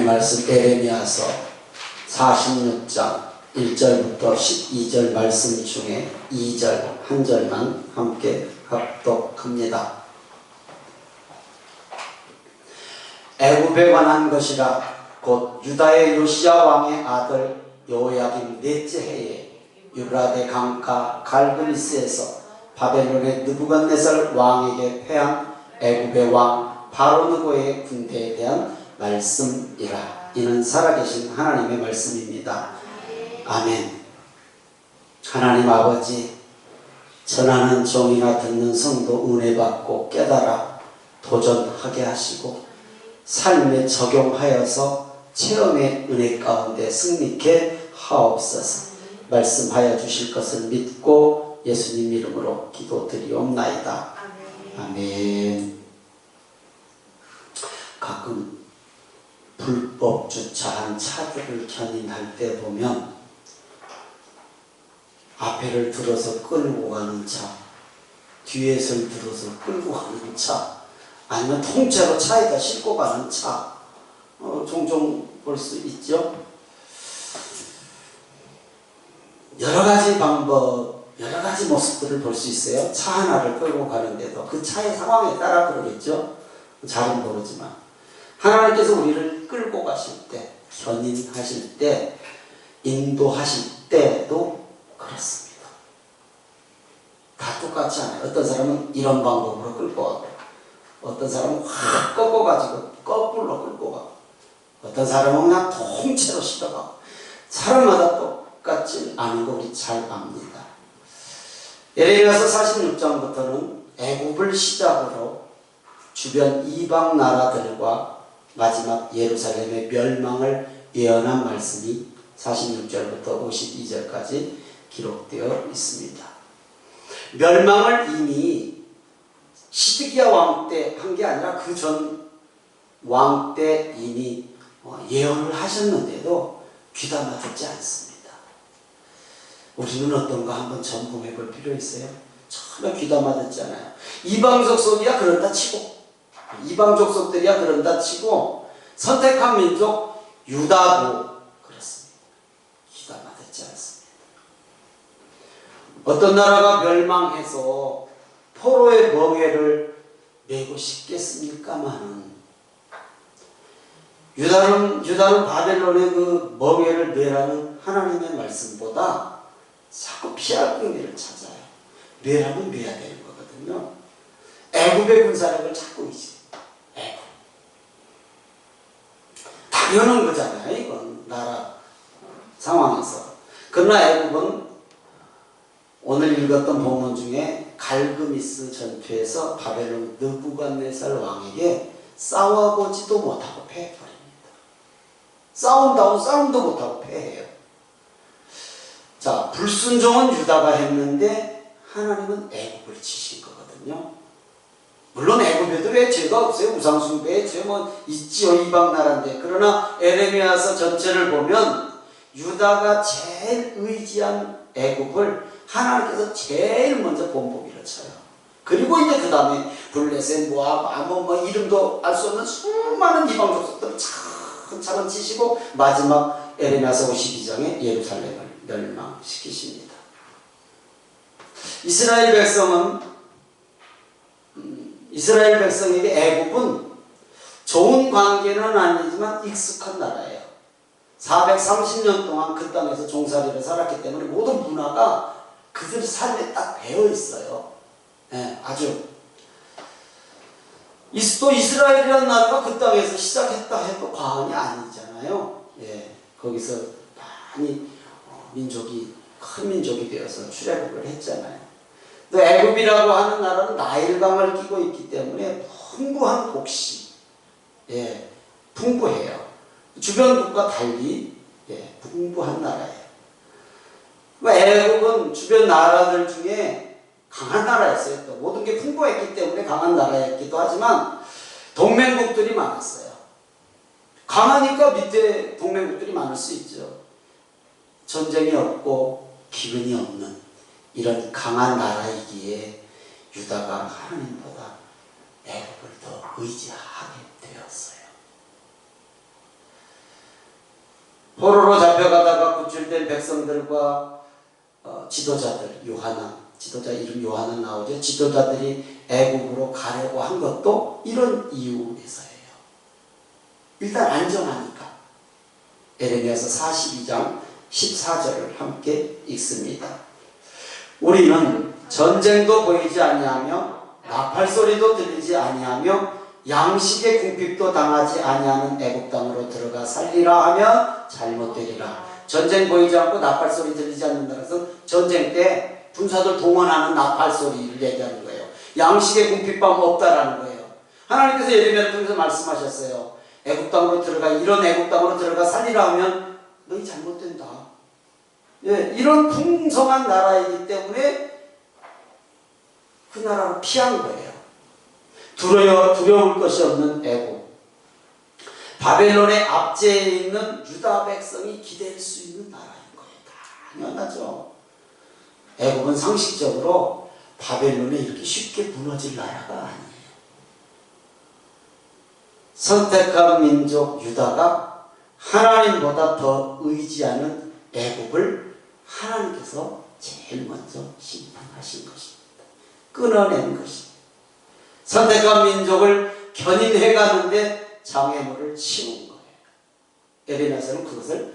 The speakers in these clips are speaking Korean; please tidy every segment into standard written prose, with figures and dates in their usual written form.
하나님의 말씀 에레미야서 46장 1절부터 12절 말씀 중에 2절 한 절만 함께 합독합니다. 애굽에 관한 것이라. 곧 유다의 요시야 왕의 아들 여호야김 넷째 해에 유브라데 강가 갈그미스에서 바벨론의 느부갓네살 왕에게 패한 애굽의 왕 바로느고의 군대에 대한 말씀이라. 이는 살아계신 하나님의 말씀입니다. 아멘. 하나님 아버지, 전하는 종이나 듣는 성도 은혜 받고 깨달아 도전하게 하시고 삶에 적용하여서 체험의 은혜 가운데 승리케 하옵소서. 말씀하여 주실 것을 믿고 예수님 이름으로 기도드리옵나이다. 아멘. 가끔 불법 주차한 차들을 견인할 때 보면 앞에를 들어서 끌고 가는 차, 뒤에서를 들어서 끌고 가는 차, 아니면 통째로 차에다 싣고 가는 차, 종종 볼 수 있죠. 여러 가지 방법, 여러 가지 모습들을 볼 수 있어요. 차 하나를 끌고 가는데도 그 차의 상황에 따라 그러겠죠. 잘은 모르지만 하나님께서 우리를 끌고 가실 때, 견인하실 때, 인도하실 때도 그렇습니다. 다 똑같지 않아요. 어떤 사람은 이런 방법으로 끌고 가고, 어떤 사람은 확 꺾어가지고 거꾸로 끌고 가고, 어떤 사람은 그냥 통째로 실어가고, 사람마다 똑같지 않은 거 우리 잘 압니다. 에레미야서 46장부터는 애굽을 시작으로 주변 이방 나라들과 마지막 예루살렘의 멸망을 예언한 말씀이 46절부터 52절까지 기록되어 있습니다. 멸망을 이미 시드기야 왕 때 한 게 아니라 그 전 왕 때 이미 예언을 하셨는데도 귀담아 듣지 않습니다. 우리는 어떤가 한번 점검해 볼 필요 있어요. 전혀 귀담아 듣지 않아요. 이방 족속이야 그런다 치고, 이방 족속들이야 그런다 치고, 선택한 민족 유다도 그렇습니다. 귀담아 듣지 않습니다. 어떤 나라가 멸망해서 포로의 멍에를 메고 싶겠습니까마는, 유다는 바벨론의 그 멍에를 메라는 하나님의 말씀보다 자꾸 피할 끈기를 찾아요. 메라면 메야 되는 거거든요. 애굽의 군사력을 찾고 있어요. 애굽. 당연한 거잖아요. 이건 나라 상황에서. 그러나 애굽은 오늘 읽었던 본문 중에 갈그미스 전투에서 바벨론 느부갓네살 왕에게 싸워보지도 못하고 패해버립니다. 싸움도 못하고 패해요. 자, 불순종은 유다가 했는데 하나님은 애굽을 치신 거거든요. 물론 애굽에도 왜 죄가 없어요? 우상숭배에 죄 있지요. 이방 나라인데. 그러나 에레미야서 전체를 보면 유다가 제일 의지한 애굽을 하나님께서 제일 먼저 본보기를 쳐요. 그리고 이제 그 다음에 블레셋, 모압, 아몬 이름도 알 수 없는 수많은 이방 족속들을 차근차근 치시고 마지막 에레미야서 52장에 예루살렘을 멸망시키십니다. 이스라엘 백성에게 애굽은 좋은 관계는 아니지만 익숙한 나라예요. 430년 동안 그 땅에서 종살이를 살았기 때문에 모든 문화가 그들 삶에 딱 배어 있어요. 네, 아주. 또 이스라엘이라는 나라가 그 땅에서 시작했다 해도 과언이 아니잖아요. 예, 거기서 많이 큰 민족이 되어서 출애굽을 했잖아요. 또 애굽이라고 하는 나라는 나일강을 끼고 있기 때문에 풍부한 곡식, 예, 풍부해요. 주변 국가 달리 풍부한 나라예요. 애굽은 주변 나라들 중에 강한 나라였어요. 또 모든 게 풍부했기 때문에 강한 나라였기도 하지만 동맹국들이 많았어요. 강하니까 밑에 동맹국들이 많을 수 있죠. 전쟁이 없고 기근이 없는 이런 강한 나라이기에 유다가 하나님보다 애굽을 더 의지하게 되었어요. 포로로 잡혀가다가 구출된 백성들과 지도자들, 지도자 이름 요하나 나오죠. 지도자들이 애국으로 가려고 한 것도 이런 이유에서예요. 일단 안전하니까. 에레미야서 42장 14절을 함께 읽습니다. 우리는 전쟁도 보이지 아니하며 나팔소리도 들리지 아니하며 양식의 궁핍도 당하지 아니하는 애국 땅으로 들어가 살리라 하면 잘못되리라. 전쟁 보이지 않고 나팔소리 들리지 않는다는 것은 전쟁 때 군사들 동원하는 나팔소리를 얘기하는 거예요. 양식의 궁핍감 없다라는 거예요. 하나님께서 예레미야를 통해서 말씀하셨어요. 애국 땅으로 들어가, 이런 애국 땅으로 들어가 살리라 하면 너희 잘못된다. 예, 이런 풍성한 나라이기 때문에 그 나라를 피한 거예요. 두려울 것이 없는 애국. 바벨론의 압제에 있는 유다 백성이 기댈 수 있는 나라인 거예요. 당연하죠. 애국은 상식적으로 바벨론에 이렇게 쉽게 무너질 나라가 아니에요. 선택한 민족 유다가 하나님보다 더 의지하는 애국을 하나님께서 제일 먼저 심판하신 것입니다. 끊어낸 것입니다. 선택한 민족을 견인해가는데 장애물을 치운 거예요. 에레미야서는 그것을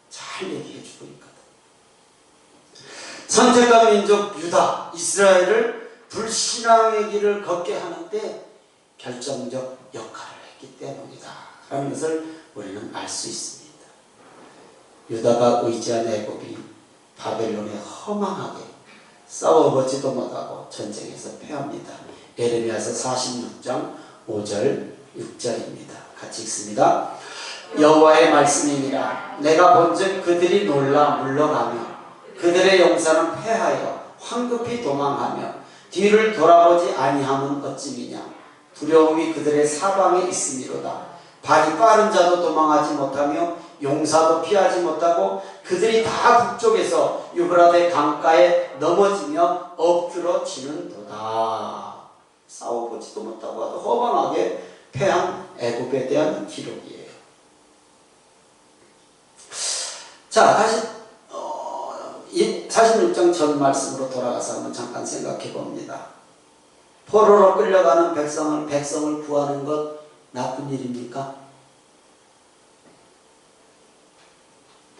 잘 얘기해주고 있거든. 선택한 민족 유다, 이스라엘을 불신앙의 길을 걷게 하는데 결정적 역할을 했기 때문이다 라는 것을 우리는 알 수 있습니다. 유다가 의지한 애굽이 바벨론에 허망하게 싸워보지도 못하고 전쟁에서 패합니다. 에레미야서 46장 5절 6절입니다. 같이 읽습니다. 여호와의 말씀이니라. 내가 본즉 그들이 놀라 물러가며 그들의 용사는 패하여 황급히 도망하며 뒤를 돌아보지 아니함은 어찌미냐. 두려움이 그들의 사방에 있음이로다. 발이 빠른 자도 도망하지 못하며 용사도 피하지 못하고 그들이 다 북쪽에서 유브라데 강가에 넘어지며 엎드러지는도다. 싸워보지도 못하고 아주 허망하게 패한 애굽에 대한 기록이에요. 자, 다시 46장 전 말씀으로 돌아가서 한번 잠깐 생각해 봅니다. 포로로 끌려가는 백성을 구하는 것 나쁜 일입니까?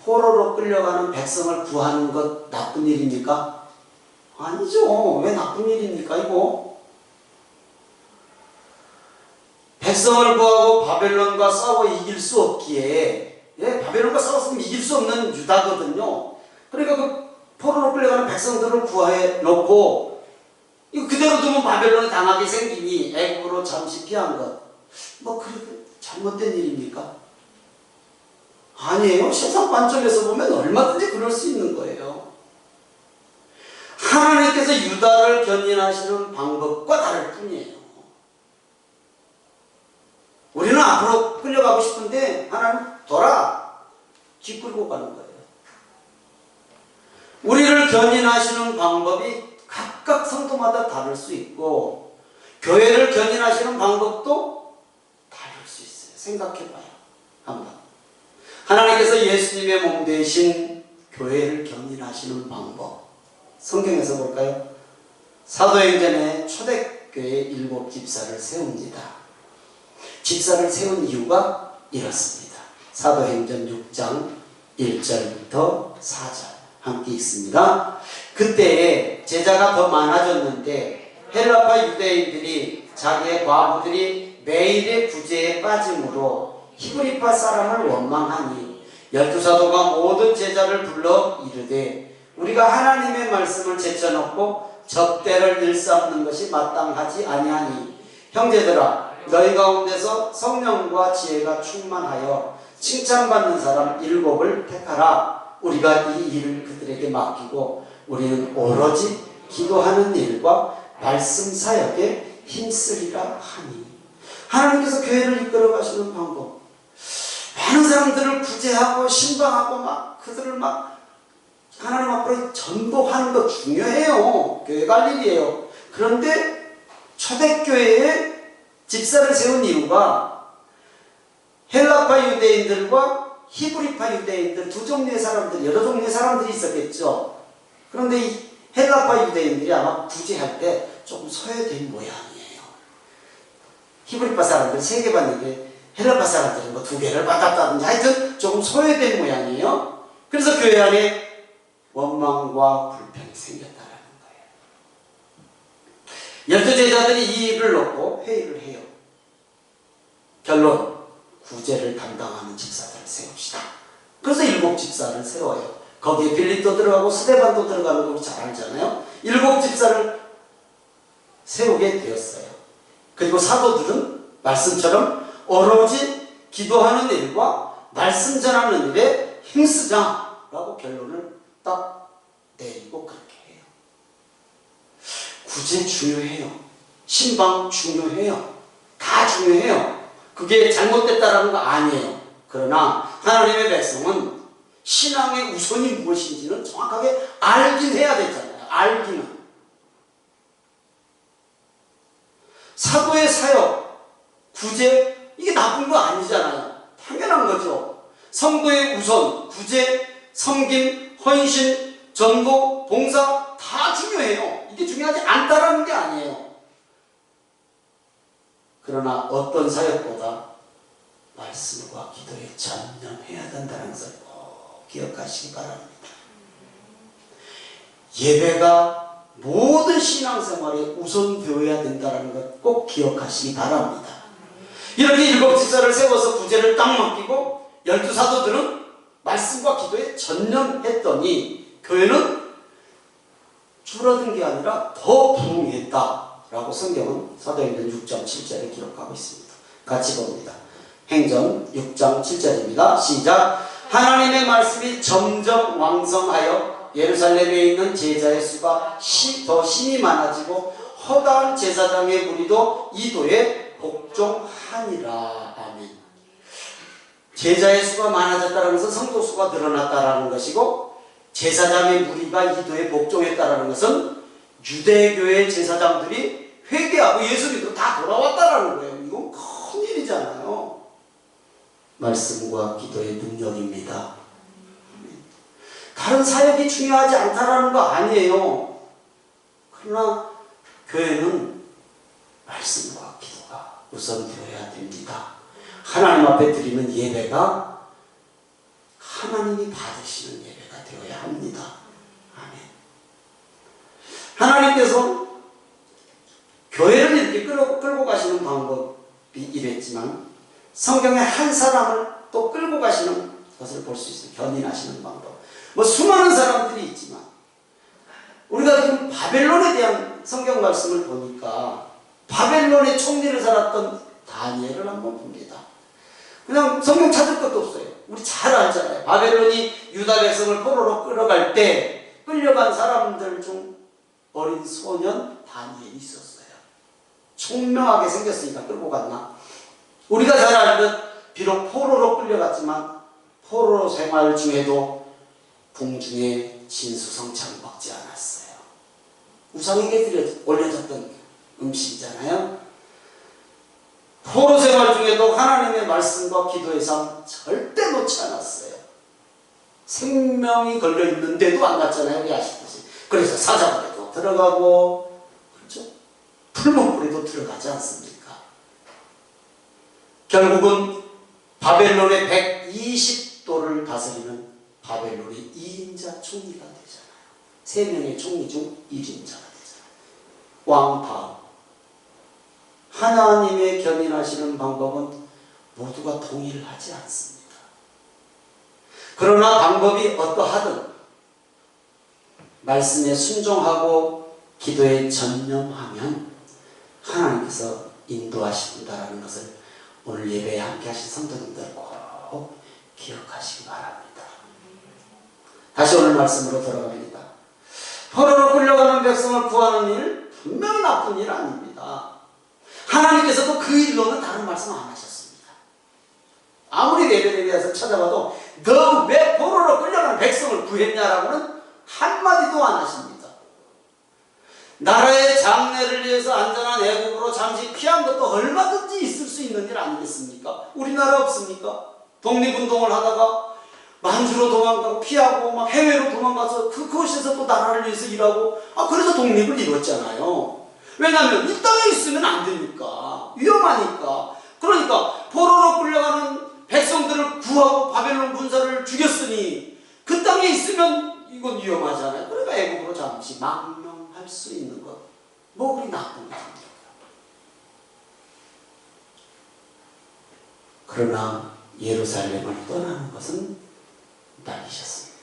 포로로 끌려가는 백성을 구하는 것 나쁜 일입니까? 아니죠. 왜 나쁜 일입니까 이거? 백성을 구하고 바벨론과 싸워 이길 수 없기에, 바벨론과 싸웠으면 이길 수 없는 유다거든요. 그러니까 그 포로로 끌려가는 백성들을 구해 놓고 이거 그대로 두면 바벨론에 당하게 생기니 애국으로 잠시 피한 것, 뭐 그렇게 잘못된 일입니까? 아니에요. 세상 관점에서 보면 얼마든지 그럴 수 있는 거예요. 하나님께서 유다를 견인하시는 방법과 다를 뿐이에요. 우리는 앞으로 끌려가고 싶은데 하나님 돌아 뒷끌고 가는 거예요. 우리를 견인하시는 방법이 각각 성도마다 다를 수 있고 교회를 견인하시는 방법도 다를 수 있어요. 생각해봐요. 한번. 하나님께서 예수님의 몸 되신 교회를 견인하시는 방법, 성경에서 볼까요? 사도행전에 초대교회 7 집사를 세웁니다. 집사를 세운 이유가 이렇습니다. 사도행전 6장 1절부터 4절 함께 읽습니다. 그때에 제자가 더 많아졌는데 헬라파 유대인들이 자기의 과부들이 매일의 구제에 빠짐으로 히브리파 사람을 원망하니 12사도가 모든 제자를 불러 이르되 우리가 하나님의 말씀을 제쳐놓고 접대를 일삼는 것이 마땅하지 아니하니 형제들아 너희 가운데서 성령과 지혜가 충만하여 칭찬받는 사람 7을 택하라. 우리가 이 일을 그들에게 맡기고 우리는 오로지 기도하는 일과 말씀 사역에 힘쓰리라 하니. 하나님께서 교회를 이끌어 가시는 방법, 많은 사람들을 구제하고 신방하고 막 그들을 막 하나님 앞으로 전복하는 거 중요해요. 교회가 할 일이에요. 그런데 초대교회에 집사를 세운 이유가 헬라파 유대인들과 히브리파 유대인들 두 종류의 사람들, 여러 종류의 사람들이 있었겠죠. 그런데 이 헬라파 유대인들이 아마 구제할 때 조금 소외된 모양이에요. 히브리파 사람들 3개 받는데 헬라파 사람들은 뭐 2개를 받았다든지 하여튼 조금 소외된 모양이에요. 그래서 교회 안에 원망과 불평이 생겼다라는 거예요. 12제자들이 이 일을 놓고 회의를 해요. 결론, 구제를 담당하는 집사들을 세웁시다. 그래서 7 집사를 세워요. 거기에 빌립도 들어가고 스데반도 들어가는 거 우리 잘 알잖아요. 7 집사를 세우게 되었어요. 그리고 사도들은 말씀처럼 오로지 기도하는 일과 말씀 전하는 일에 힘쓰자라고 결론을 딱 내리고 그렇게 해요. 구제 중요해요. 신방 중요해요. 다 중요해요. 그게 잘못됐다라는 거 아니에요. 그러나 하나님의 백성은 신앙의 우선이 무엇인지는 정확하게 알긴 해야 되잖아요. 알기는. 사도의 사역, 구제, 이게 나쁜 거 아니잖아요. 당연한 거죠. 성도의 우선, 구제, 섬김, 헌신, 전도, 봉사 다 중요해요. 이게 중요하지 않다라는 게 아니에요. 그러나 어떤 사역보다 말씀과 기도에 전념해야 된다는 것을 꼭 기억하시기 바랍니다. 예배가 모든 신앙생활에 우선되어야 된다는 것 꼭 기억하시기 바랍니다. 이렇게 7 집사를 세워서 구제를 딱 맡기고 12 사도들은 말씀과 기도에 전념했더니 교회는 줄어든 게 아니라 더 부흥했다라고 성경은 사도행전 6장 7절에 기록하고 있습니다. 같이 봅니다. 행전 6장 7절입니다. 시작. 하나님의 말씀이 점점 왕성하여 예루살렘에 있는 제자의 수가 더 심히 많아지고 허다한 제사장의 무리도 이도에 복종하니라. 아멘. 제자의 수가 많아졌다는 것은 성도 수가 늘어났다라는 것이고, 제사장의 무리가 이도에 복종했다라는 것은 유대교의 제사장들이 회개하고 예수 믿고 다 돌아왔다라는 거예요. 이건 큰일이잖아요. 말씀과 기도의 능력입니다. 다른 사역이 중요하지 않다라는 거 아니에요. 그러나 교회는 말씀과 기도가 우선되어야 됩니다. 하나님 앞에 드리는 예배가 하나님이 받으시는 예배가 되어야 합니다. 아멘. 하나님께서 교회를 이렇게 끌고 가시는 방법이 이랬지만 성경에 한 사람을 또 끌고 가시는 것을 볼 수 있어요. 견인하시는 방법. 뭐 수많은 사람들이 있지만 우리가 지금 바벨론에 대한 성경 말씀을 보니까 바벨론의 총리를 살았던 다니엘을 한번 봅니다. 그냥 성경 찾을 것도 없어요. 우리 잘 알잖아요. 바벨론이 유다 백성을 포로로 끌어갈 때 끌려간 사람들 중 어린 소년 다니엘이 있었어요. 총명하게 생겼으니까 끌고 갔나? 우리가 잘 알듯 비록 포로로 끌려갔지만 포로 생활 중에도 궁중에 진수성찬 먹지 않았어요. 우상에게 올려졌던 음식이잖아요. 포로 생활 중에도 하나님의 말씀과 기도의 삶 절대 놓지 않았어요. 생명이 걸려있는데도 안 갔잖아요. 우리 아시듯이. 그래서 사자굴에도 들어가고, 그렇죠? 풀목불에도 들어가지 않습니까? 결국은 바벨론의 120도를 다스리는 바벨론의 2인자 총리가 되잖아요. 3명의 총리 중 1인자가 되잖아요. 왕 다음. 하나님의 견인하시는 방법은 모두가 동의를 하지 않습니다. 그러나 방법이 어떠하든 말씀에 순종하고 기도에 전념하면 하나님께서 인도하신다는 것을 오늘 예배에 함께 하신 성도님들 꼭 기억하시기 바랍니다. 다시 오늘 말씀으로 돌아갑니다. 포로로 끌려가는 백성을 구하는 일 분명히 나쁜 일 아닙니다. 하나님께서도 그 일로는 다른 말씀 안 하셨습니다. 아무리 레벨에서 찾아봐도 너 왜 포로로 끌려가는 백성을 구했냐라고는 한마디도 안 하십니다. 나라의 장래를 위해서 안전한 애국으로 잠시 피한 것도 얼마든지 있을 수 있는 일 아니겠습니까? 우리나라 없습니까? 독립운동을 하다가 만주로 도망가고 피하고 막 해외로 도망가서 그곳에서 또 나라를 위해서 일하고 그래서 독립을 이뤘잖아요. 왜냐하면 이 땅에 있으면 안 되니까. 위험하니까. 그러니까 포로로 끌려가는 백성들을 구하고 바벨론 군사를 죽였으니 그 땅에 있으면 이건 위험하잖아요. 그러니까 애국으로 잠시 망명할 수 있는 것. 뭐 그리 나쁜 것입니까? 그러나 예루살렘을 떠나는 것은 날리셨습니다.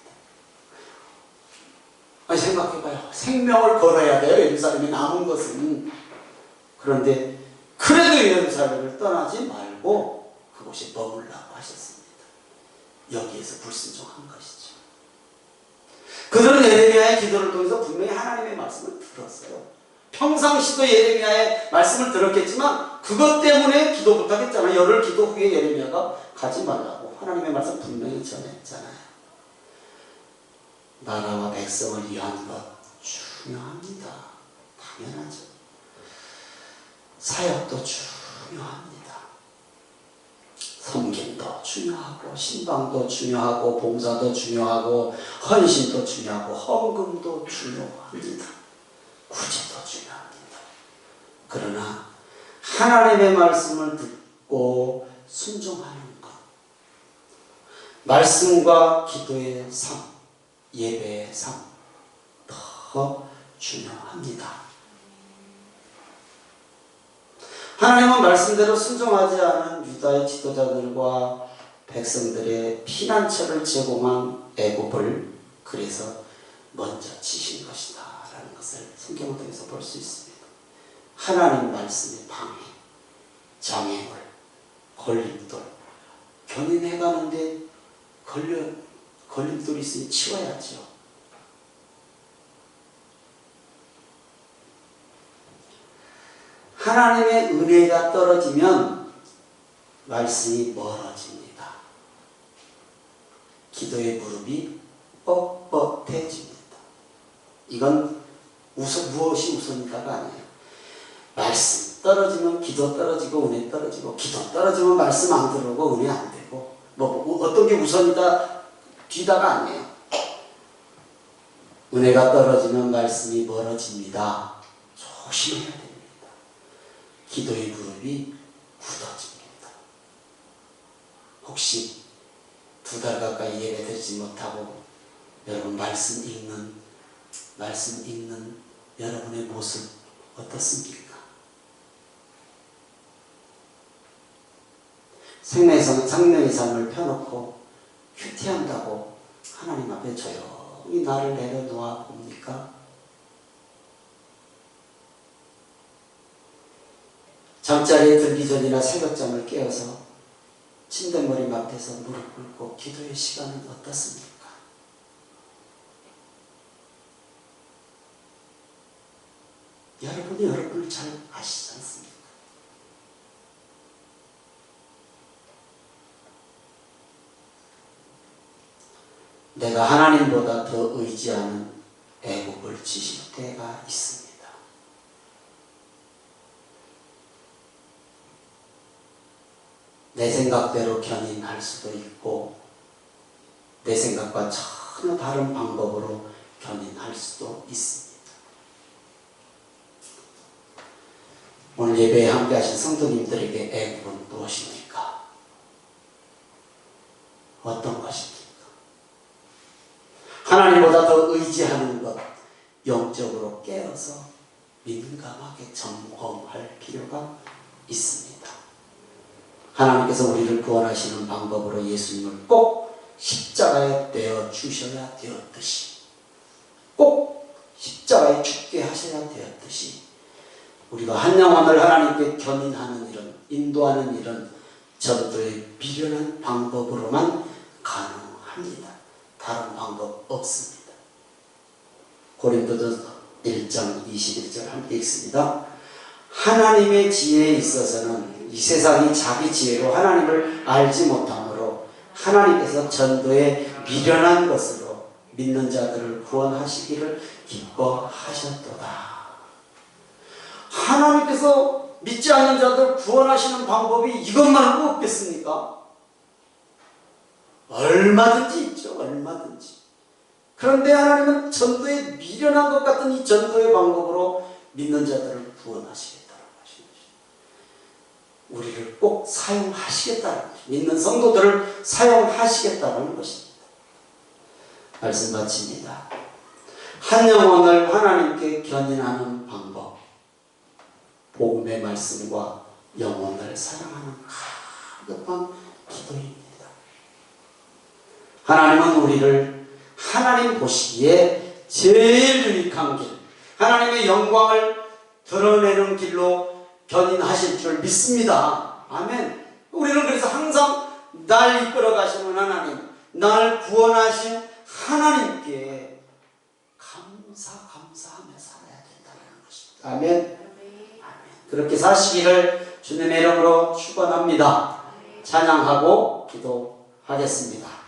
생각해봐요. 생명을 걸어야 돼요. 예루살렘에 남은 것은. 그런데 그래도 예루살렘을 떠나지 말고 그곳에 머물라고 하셨습니다. 여기에서 불순종한 것이죠. 그들은 예레미야의 기도를 통해서 분명히 하나님의 말씀을 들었어요. 평상시도 예레미야의 말씀을 들었겠지만 그것 때문에 기도 못하겠잖아요. 열흘 기도 후에 예레미야가 가지 말라고 하나님의 말씀 분명히 전했잖아요. 나라와 백성을 위한 것 중요합니다. 당연하죠. 사역도 중요합니다. 섬김도 중요하고 신방도 중요하고 봉사도 중요하고 헌신도 중요하고 헌금도 중요합니다. 구제도 중요합니다. 그러나 하나님의 말씀을 듣고 순종하는 것, 말씀과 기도의 삶, 예배의 삶 더 중요합니다. 하나님은 말씀대로 순종하지 않은 유다의 지도자들과 백성들의 피난처를 제공한 애굽을 그래서 먼저 치신 것이다 라는 것을 성경을 통해서 볼 수 있습니다. 하나님 말씀의 방해, 장애물, 걸림돌, 견인해가는데 걸림돌이 있으니 치워야죠. 하나님의 은혜가 떨어지면 말씀이 멀어집니다. 기도의 무릎이 뻣뻣해집니다. 이건 무엇이 우선인가가 아니에요. 말씀 떨어지면 기도 떨어지고 은혜 떨어지고 기도 떨어지면 말씀 안 들어오고 은혜 안 되고 어떤 게 우선이다 뒤다가 아니에요. 은혜가 떨어지면 말씀이 멀어집니다. 조심해야 됩니다. 기도의 무릎이 굳어집니다. 혹시 2달 가까이 예배 드리지 못하고 여러분 말씀 읽는 여러분의 모습 어떻습니까? 생명의 삶을 펴놓고 큐티한다고 하나님 앞에 조용히 나를 내려놓아 봅니까? 잠자리에 들기 전이나 새벽잠을 깨어서 침대머리 맡에서 무릎 꿇고 기도의 시간은 어떻습니까? 여러분이 여러분을 잘 아시지 않습니까? 내가 하나님보다 더 의지하는 애국을 지실 때가 있습니다. 내 생각대로 견인할 수도 있고 내 생각과 전혀 다른 방법으로 견인할 수도 있습니다. 오늘 예배에 함께 하신 성도님들에게 애국은 무엇입니까? 어떤 것입니까? 하나님보다 더 의지하는 것, 영적으로 깨어서 민감하게 점검할 필요가 있습니다. 하나님께서 우리를 구원하시는 방법으로 예수님을 꼭 십자가에 떼어 주셔야 되었듯이, 꼭 십자가에 죽게 하셔야 되었듯이 우리가 한 영혼을 하나님께 견인하는 일은, 인도하는 일은 전도의 미련한 방법으로만 가능합니다. 다른 방법 없습니다. 고린도전서 1장 21절 함께 읽습니다. 하나님의 지혜에 있어서는 이 세상이 자기 지혜로 하나님을 알지 못하므로 하나님께서 전도에 미련한 것으로 믿는 자들을 구원하시기를 기뻐하셨도다. 하나님께서 믿지 않는 자들 구원하시는 방법이 이것만은 없겠습니까? 얼마든지 있죠. 얼마든지. 그런데 하나님은 전도에 미련한 것 같은 이 전도의 방법으로 믿는 자들을 구원하시겠다는 것입니다. 우리를 꼭 사용하시겠다는 것입니다. 믿는 성도들을 사용하시겠다는 것입니다. 말씀 마칩니다. 한 영혼을 하나님께 견인하는 방법, 복음의 말씀과 영혼을 사랑하는 가급한 기도입니다. 하나님은 우리를 하나님 보시기에 제일 유익한 길, 하나님의 영광을 드러내는 길로 견인하실 줄 믿습니다. 아멘. 우리는 그래서 항상 날 이끌어 가시는 하나님, 날 구원하신 하나님께 감사하며 살아야 된다는 것입니다. 아멘. 그렇게 사시기를 주님의 이름으로 축원합니다. 찬양하고 기도하겠습니다.